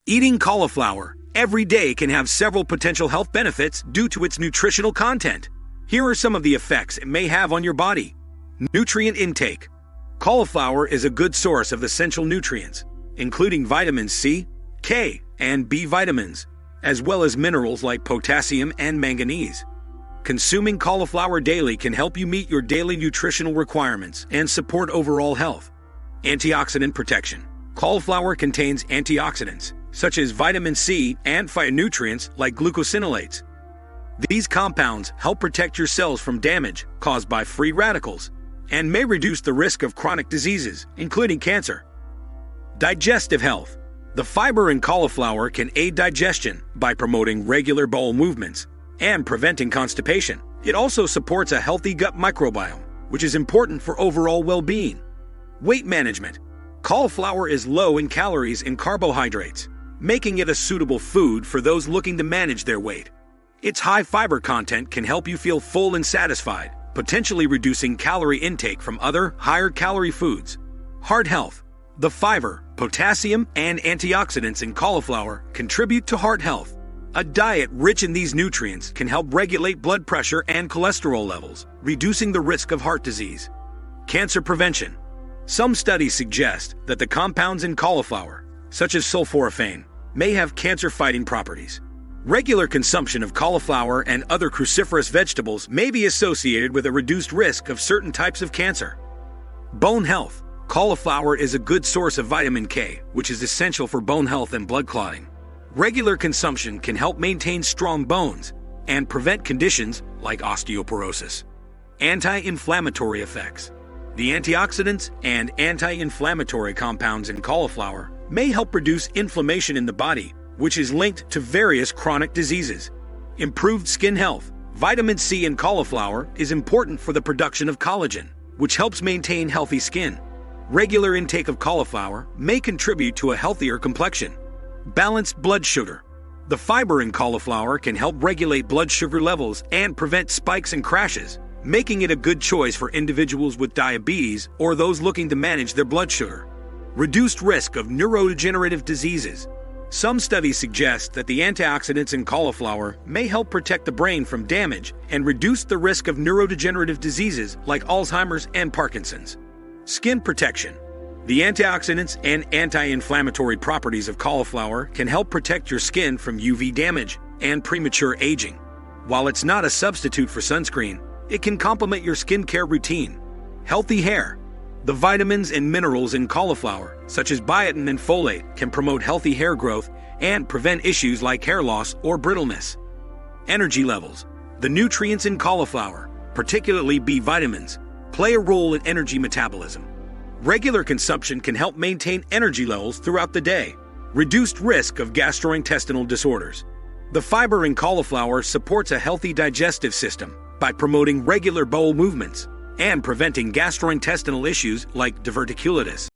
Eating cauliflower every day can have several potential health benefits due to its nutritional content. Here are some of the effects it may have on your body. Nutrient intake. Cauliflower is a good source of essential nutrients, including vitamins C, K, and B vitamins, as well as minerals like potassium and manganese. Consuming cauliflower daily can help you meet your daily nutritional requirements and support overall health. Antioxidant protection. Cauliflower contains antioxidants, such as vitamin C and phytonutrients like glucosinolates. These compounds help protect your cells from damage caused by free radicals and may reduce the risk of chronic diseases, including cancer. Digestive health. The fiber in cauliflower can aid digestion by promoting regular bowel movements and preventing constipation. It also supports a healthy gut microbiome, which is important for overall well-being. Weight management. Cauliflower is low in calories and carbohydrates, making it a suitable food for those looking to manage their weight. Its high fiber content can help you feel full and satisfied, potentially reducing calorie intake from other higher-calorie foods. Heart health. The fiber, potassium, and antioxidants in cauliflower contribute to heart health. A diet rich in these nutrients can help regulate blood pressure and cholesterol levels, reducing the risk of heart disease. Cancer prevention. Some studies suggest that the compounds in cauliflower, such as sulforaphane, may have cancer-fighting properties. Regular consumption of cauliflower and other cruciferous vegetables may be associated with a reduced risk of certain types of cancer. Bone health. Cauliflower is a good source of vitamin K, which is essential for bone health and blood clotting. Regular consumption can help maintain strong bones and prevent conditions like osteoporosis. Anti-inflammatory effects. The antioxidants and anti-inflammatory compounds in cauliflower may help reduce inflammation in the body, which is linked to various chronic diseases. Improved skin health. Vitamin C in cauliflower is important for the production of collagen, which helps maintain healthy skin. Regular intake of cauliflower may contribute to a healthier complexion. Balanced blood sugar. The fiber in cauliflower can help regulate blood sugar levels and prevent spikes and crashes, making it a good choice for individuals with diabetes or those looking to manage their blood sugar. Reduced risk of neurodegenerative diseases. Some studies suggest that the antioxidants in cauliflower may help protect the brain from damage and reduce the risk of neurodegenerative diseases like Alzheimer's and Parkinson's. Skin protection. The antioxidants and anti-inflammatory properties of cauliflower can help protect your skin from UV damage and premature aging. While it's not a substitute for sunscreen, it can complement your skincare routine. Healthy hair. The vitamins and minerals in cauliflower, such as biotin and folate, can promote healthy hair growth and prevent issues like hair loss or brittleness. Energy levels. The nutrients in cauliflower, particularly B vitamins, play a role in energy metabolism. Regular consumption can help maintain energy levels throughout the day. Reduced risk of gastrointestinal disorders. The fiber in cauliflower supports a healthy digestive system by promoting regular bowel movements and preventing gastrointestinal issues like diverticulitis.